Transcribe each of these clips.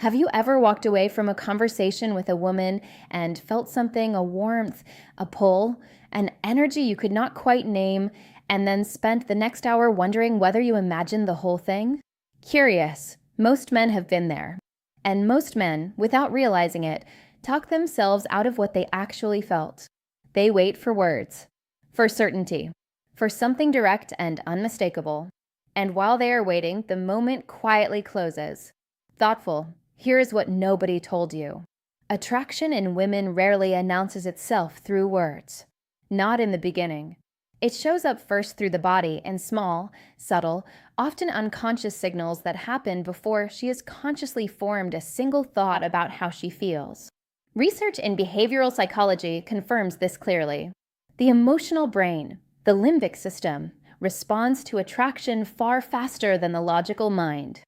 Have you ever walked away from a conversation with a woman and felt something, a warmth, a pull, an energy you could not quite name, and then spent the next hour wondering whether you imagined the whole thing? Curious, most men have been there. And most men, without realizing it, talk themselves out of what they actually felt. They wait for words, for certainty, for something direct and unmistakable. And while they are waiting, the moment quietly closes. Thoughtful, here is what nobody told you. Attraction in women rarely announces itself through words. Not in the beginning. It shows up first through the body in small, subtle, often unconscious signals that happen before she has consciously formed a single thought about how she feels. Research in behavioral psychology confirms this clearly. The emotional brain, the limbic system, responds to attraction far faster than the logical mind.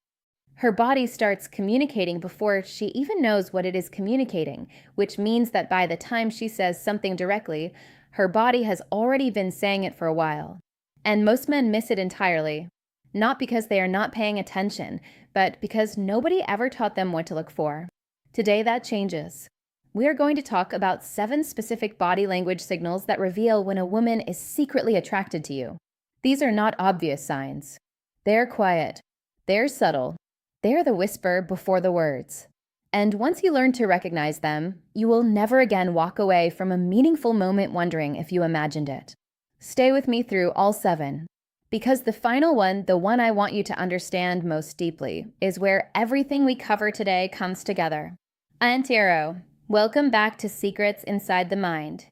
Her body starts communicating before she even knows what it is communicating, which means that by the time she says something directly, her body has already been saying it for a while. And most men miss it entirely, not because they are not paying attention, but because nobody ever taught them what to look for. Today that changes. We are going to talk about 7 specific body language signals that reveal when a woman is secretly attracted to you. These are not obvious signs. They're quiet. They're subtle. They're the whisper before the words. And once you learn to recognize them, you will never again walk away from a meaningful moment wondering if you imagined it. Stay with me through all 7, because the final one, the one I want you to understand most deeply, is where everything we cover today comes together. Antiro, welcome back to Secrets Inside the Mind.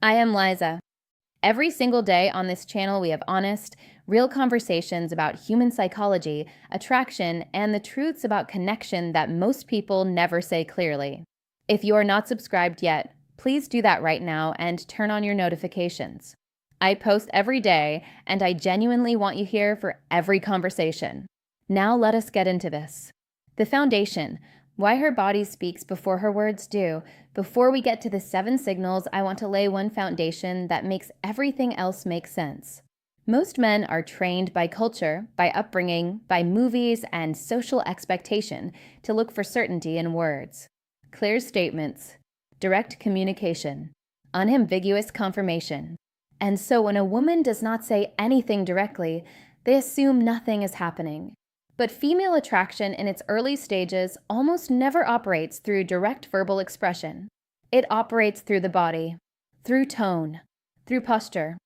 I am Liza. Every single day on this channel, we have honest, real conversations about human psychology, attraction, and the truths about connection that most people never say clearly. If you are not subscribed yet, please do that right now and turn on your notifications. I post every day, and I genuinely want you here for every conversation. Now let us get into this. The foundation. Why her body speaks before her words do. Before we get to the 7 signals, I want to lay one foundation that makes everything else make sense. Most men are trained by culture, by upbringing, by movies, and social expectation to look for certainty in words. Clear statements, direct communication, unambiguous confirmation. And so when a woman does not say anything directly, they assume nothing is happening. But female attraction in its early stages almost never operates through direct verbal expression. It operates through the body, through tone, through posture,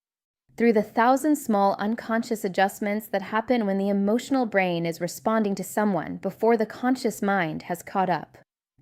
through the 1,000 small unconscious adjustments that happen when the emotional brain is responding to someone before the conscious mind has caught up.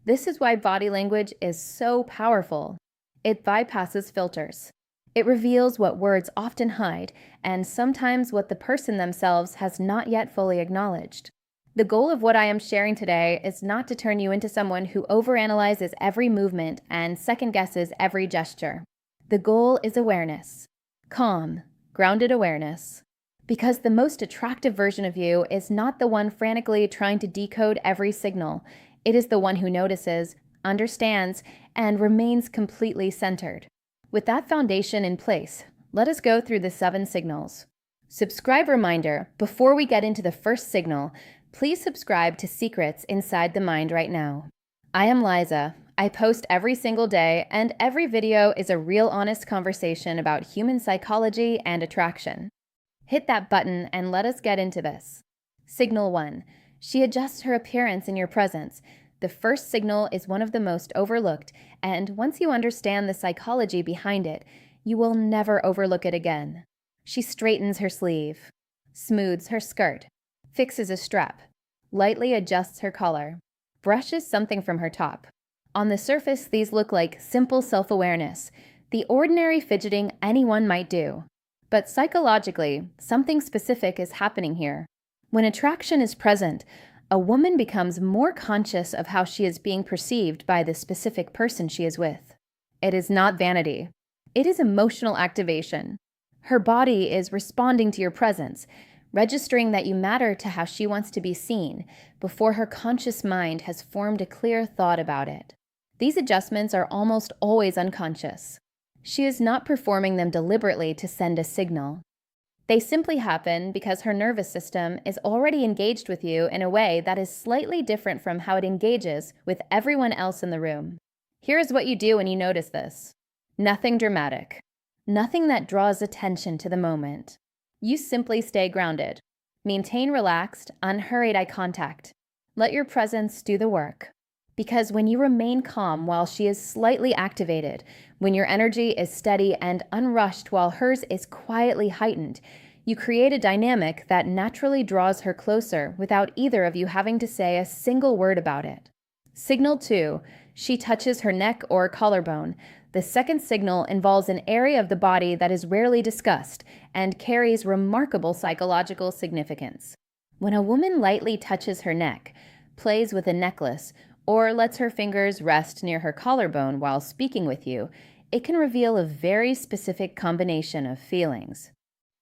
This is why body language is so powerful. It bypasses filters. It reveals what words often hide, and sometimes what the person themselves has not yet fully acknowledged. The goal of what I am sharing today is not to turn you into someone who overanalyzes every movement and second-guesses every gesture. The goal is awareness. Calm, grounded awareness. Because the most attractive version of you is not the one frantically trying to decode every signal. It is the one who notices, understands, and remains completely centered. With that foundation in place, let us go through the 7 signals. Subscribe reminder, before we get into the first signal, please subscribe to Secrets Inside the Mind right now. I am Liza. I post every single day, and every video is a real honest conversation about human psychology and attraction. Hit that button and let us get into this. Signal 1. She adjusts her appearance in your presence. The first signal is one of the most overlooked, and once you understand the psychology behind it, you will never overlook it again. She straightens her sleeve, smooths her skirt, fixes a strap, lightly adjusts her collar, brushes something from her top. On the surface, these look like simple self-awareness, the ordinary fidgeting anyone might do. But psychologically, something specific is happening here. When attraction is present, a woman becomes more conscious of how she is being perceived by the specific person she is with. It is not vanity. It is emotional activation. Her body is responding to your presence, registering that you matter to how she wants to be seen, before her conscious mind has formed a clear thought about it. These adjustments are almost always unconscious. She is not performing them deliberately to send a signal. They simply happen because her nervous system is already engaged with you in a way that is slightly different from how it engages with everyone else in the room. Here is what you do when you notice this. Nothing dramatic. Nothing that draws attention to the moment. You simply stay grounded. Maintain relaxed, unhurried eye contact. Let your presence do the work. Because when you remain calm while she is slightly activated, when your energy is steady and unrushed while hers is quietly heightened, you create a dynamic that naturally draws her closer without either of you having to say a single word about it. Signal 2. She touches her neck or collarbone. The second signal involves an area of the body that is rarely discussed and carries remarkable psychological significance. When a woman lightly touches her neck, plays with a necklace, or lets her fingers rest near her collarbone while speaking with you, it can reveal a very specific combination of feelings.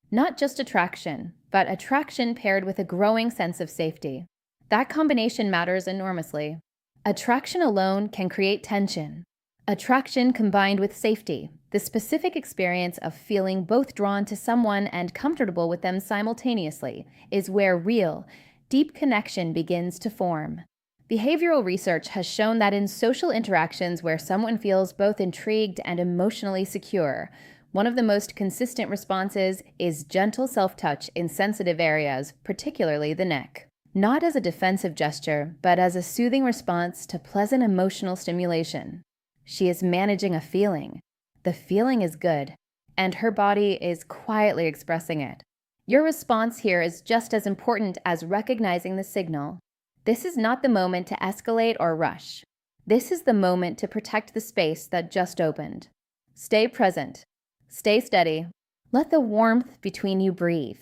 Not just attraction, but attraction paired with a growing sense of safety. That combination matters enormously. Attraction alone can create tension. Attraction combined with safety, the specific experience of feeling both drawn to someone and comfortable with them simultaneously, is where real, deep connection begins to form. Behavioral research has shown that in social interactions where someone feels both intrigued and emotionally secure, one of the most consistent responses is gentle self-touch in sensitive areas, particularly the neck. Not as a defensive gesture, but as a soothing response to pleasant emotional stimulation. She is managing a feeling. The feeling is good, and her body is quietly expressing it. Your response here is just as important as recognizing the signal. This is not the moment to escalate or rush. This is the moment to protect the space that just opened. Stay present. Stay steady. Let the warmth between you breathe.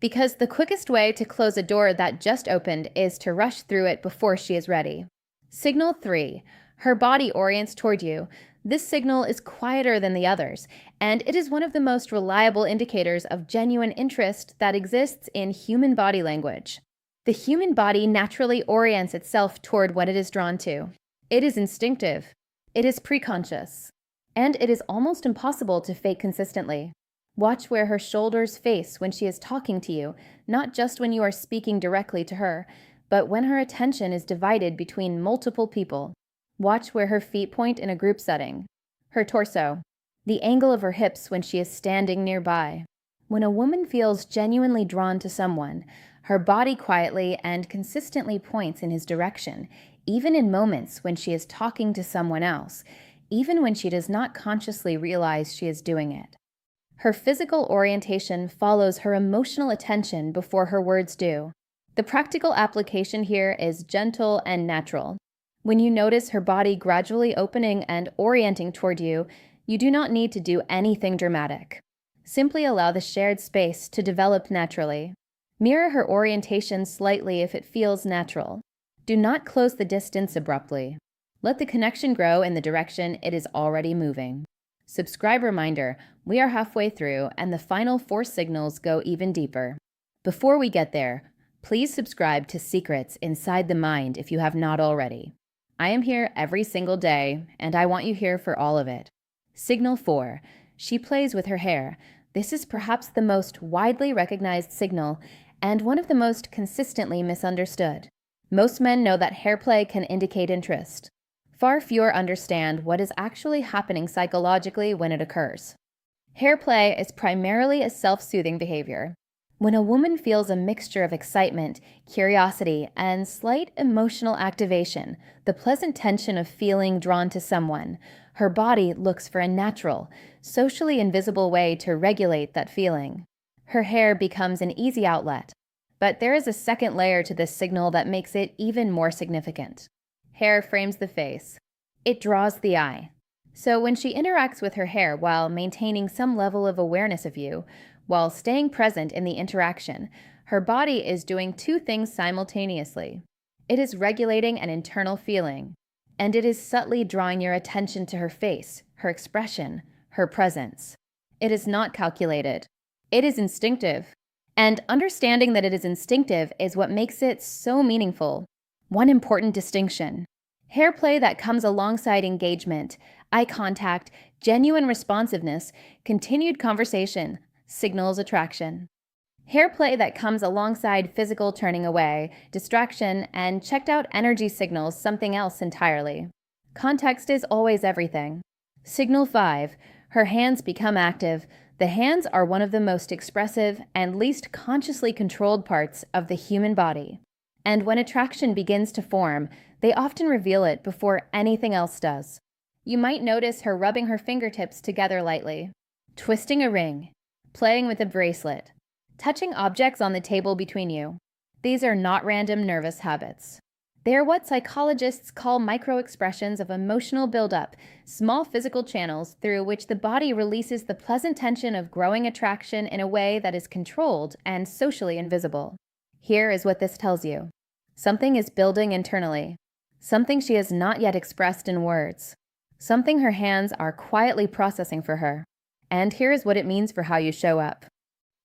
Because the quickest way to close a door that just opened is to rush through it before she is ready. Signal 3. Her body orients toward you. This signal is quieter than the others, and it is one of the most reliable indicators of genuine interest that exists in human body language. The human body naturally orients itself toward what it is drawn to. It is instinctive. It is preconscious. And it is almost impossible to fake consistently. Watch where her shoulders face when she is talking to you, not just when you are speaking directly to her, but when her attention is divided between multiple people. Watch where her feet point in a group setting. Her torso. The angle of her hips when she is standing nearby. When a woman feels genuinely drawn to someone, her body quietly and consistently points in his direction, even in moments when she is talking to someone else, even when she does not consciously realize she is doing it. Her physical orientation follows her emotional attention before her words do. The practical application here is gentle and natural. When you notice her body gradually opening and orienting toward you, you do not need to do anything dramatic. Simply allow the shared space to develop naturally. Mirror her orientation slightly if it feels natural. Do not close the distance abruptly. Let the connection grow in the direction it is already moving. Subscribe reminder, we are halfway through and the final 4 signals go even deeper. Before we get there, please subscribe to Secrets Inside the Mind if you have not already. I am here every single day, and I want you here for all of it. Signal 4. She plays with her hair. This is perhaps the most widely recognized signal and one of the most consistently misunderstood. Most men know that hair play can indicate interest. Far fewer understand what is actually happening psychologically when it occurs. Hair play is primarily a self-soothing behavior. When a woman feels a mixture of excitement, curiosity, and slight emotional activation, the pleasant tension of feeling drawn to someone, her body looks for a natural, socially invisible way to regulate that feeling. Her hair becomes an easy outlet. But there is a second layer to this signal that makes it even more significant. Hair frames the face. It draws the eye. So when she interacts with her hair while maintaining some level of awareness of you, while staying present in the interaction, her body is doing 2 things simultaneously. It is regulating an internal feeling, and it is subtly drawing your attention to her face, her expression, her presence. It is not calculated. It is instinctive. And understanding that it is instinctive is what makes it so meaningful. One important distinction. Hair play that comes alongside engagement, eye contact, genuine responsiveness, continued conversation, signals attraction. Hair play that comes alongside physical turning away, distraction, and checked out energy signals something else entirely. Context is always everything. Signal 5. Her hands become active. The hands are one of the most expressive and least consciously controlled parts of the human body. And when attraction begins to form, they often reveal it before anything else does. You might notice her rubbing her fingertips together lightly, twisting a ring, playing with a bracelet, touching objects on the table between you. These are not random nervous habits. They are what psychologists call micro-expressions of emotional buildup, small physical channels through which the body releases the pleasant tension of growing attraction in a way that is controlled and socially invisible. Here is what this tells you. Something is building internally. Something she has not yet expressed in words. Something her hands are quietly processing for her. And here is what it means for how you show up.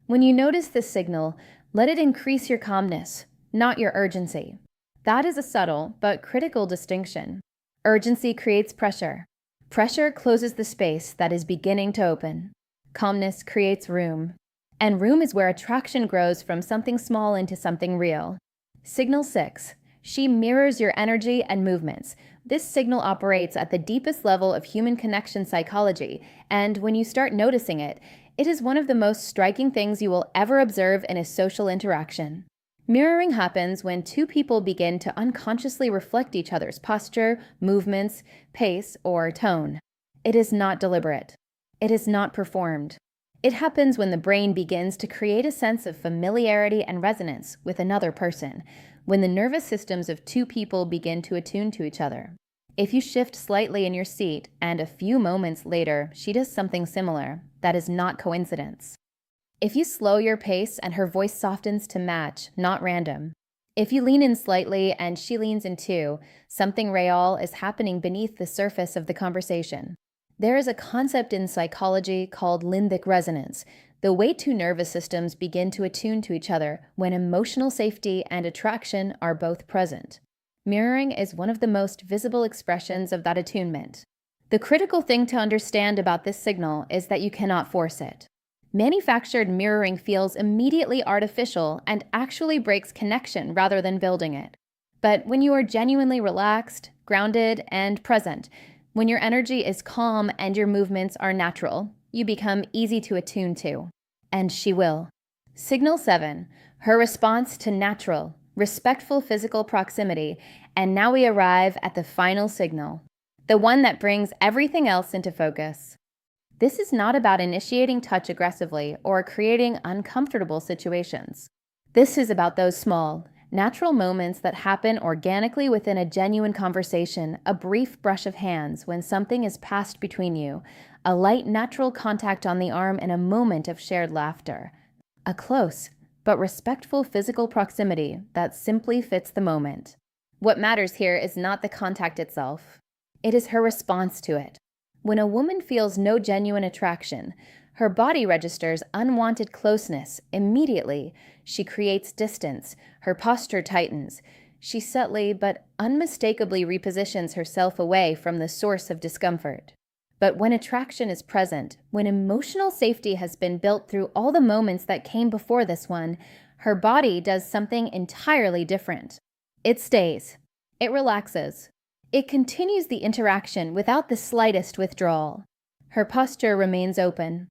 When you notice this signal, let it increase your calmness, not your urgency. That is a subtle but critical distinction. Urgency creates pressure. Pressure closes the space that is beginning to open. Calmness creates room. And room is where attraction grows from something small into something real. Signal 6. She mirrors your energy and movements. This signal operates at the deepest level of human connection psychology, and when you start noticing it, it is one of the most striking things you will ever observe in a social interaction. Mirroring happens when two people begin to unconsciously reflect each other's posture, movements, pace, or tone. It is not deliberate. It is not performed. It happens when the brain begins to create a sense of familiarity and resonance with another person, when the nervous systems of two people begin to attune to each other. If you shift slightly in your seat and a few moments later she does something similar, that is not coincidence. If you slow your pace and her voice softens to match, not random. If you lean in slightly and she leans in too, something real is happening beneath the surface of the conversation. There is a concept in psychology called limbic resonance, the way two nervous systems begin to attune to each other when emotional safety and attraction are both present. Mirroring is one of the most visible expressions of that attunement. The critical thing to understand about this signal is that you cannot force it. Manufactured mirroring feels immediately artificial and actually breaks connection rather than building it. But when you are genuinely relaxed, grounded, and present, when your energy is calm and your movements are natural, you become easy to attune to. And she will. Signal 7. Her response to natural, respectful physical proximity, and now we arrive at the final signal, the one that brings everything else into focus. This is not about initiating touch aggressively or creating uncomfortable situations. This is about those small, natural moments that happen organically within a genuine conversation, a brief brush of hands when something is passed between you, a light natural contact on the arm in a moment of shared laughter, a close but respectful physical proximity that simply fits the moment. What matters here is not the contact itself. It is her response to it. When a woman feels no genuine attraction, her body registers unwanted closeness immediately. She creates distance, her posture tightens. She subtly but unmistakably repositions herself away from the source of discomfort. But when attraction is present, when emotional safety has been built through all the moments that came before this one, her body does something entirely different. It stays. It relaxes. It continues the interaction without the slightest withdrawal. Her posture remains open.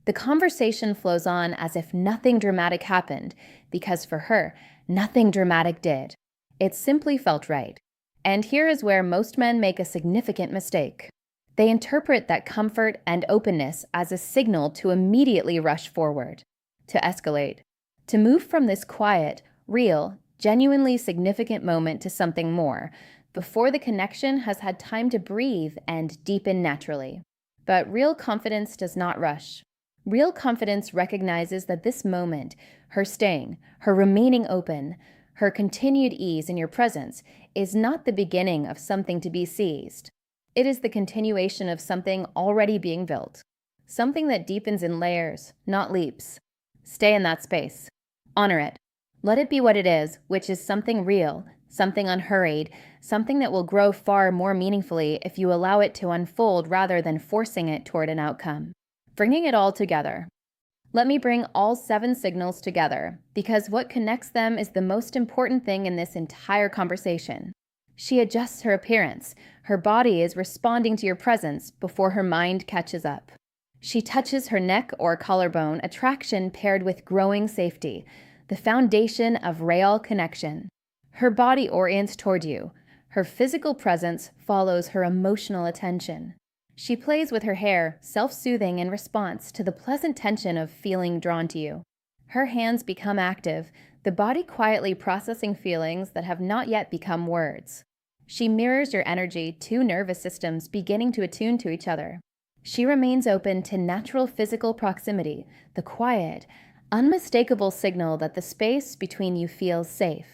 The conversation flows on as if nothing dramatic happened, because for her, nothing dramatic did. It simply felt right. And here is where most men make a significant mistake. They interpret that comfort and openness as a signal to immediately rush forward, to escalate, to move from this quiet, real, genuinely significant moment to something more, before the connection has had time to breathe and deepen naturally. But real confidence does not rush. Real confidence recognizes that this moment, her staying, her remaining open, her continued ease in your presence, is not the beginning of something to be seized. It is the continuation of something already being built. Something that deepens in layers, not leaps. Stay in that space. Honor it. Let it be what it is, which is something real, something unhurried, something that will grow far more meaningfully if you allow it to unfold rather than forcing it toward an outcome. Bringing it all together. Let me bring all 7 signals together, because what connects them is the most important thing in this entire conversation. She adjusts her appearance. Her body is responding to your presence before her mind catches up. She touches her neck or collarbone, attraction paired with growing safety, the foundation of real connection. Her body orients toward you. Her physical presence follows her emotional attention. She plays with her hair, self-soothing in response to the pleasant tension of feeling drawn to you. Her hands become active, the body quietly processing feelings that have not yet become words. She mirrors your energy, 2 nervous systems beginning to attune to each other. She remains open to natural physical proximity, the quiet, unmistakable signal that the space between you feels safe.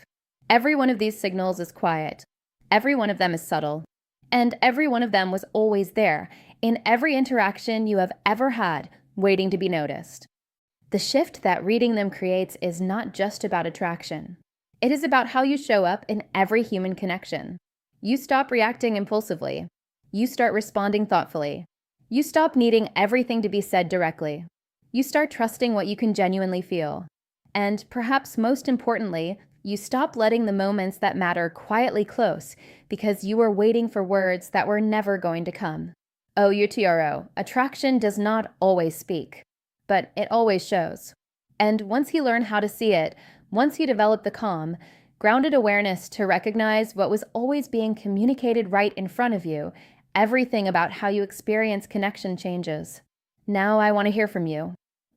Every one of these signals is quiet. Every one of them is subtle. And every one of them was always there, in every interaction you have ever had, waiting to be noticed. The shift that reading them creates is not just about attraction. It is about how you show up in every human connection. You stop reacting impulsively. You start responding thoughtfully. You stop needing everything to be said directly. You start trusting what you can genuinely feel. And perhaps most importantly, you stop letting the moments that matter quietly close because you were waiting for words that were never going to come. OUTRO, attraction does not always speak, but it always shows. And once you learn how to see it, once you develop the calm, grounded awareness to recognize what was always being communicated right in front of you, everything about how you experience connection changes. Now I want to hear from you.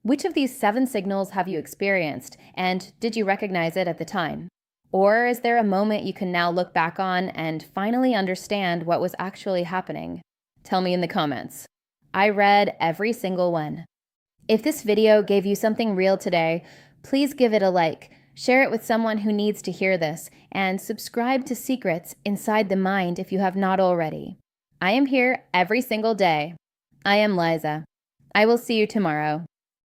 Which of these 7 signals have you experienced, and did you recognize it at the time? Or is there a moment you can now look back on and finally understand what was actually happening? Tell me in the comments. I read every single one. If this video gave you something real today, please give it a like, share it with someone who needs to hear this, and subscribe to Secrets Inside the Mind if you have not already. I am here every single day. I am Liza. I will see you tomorrow.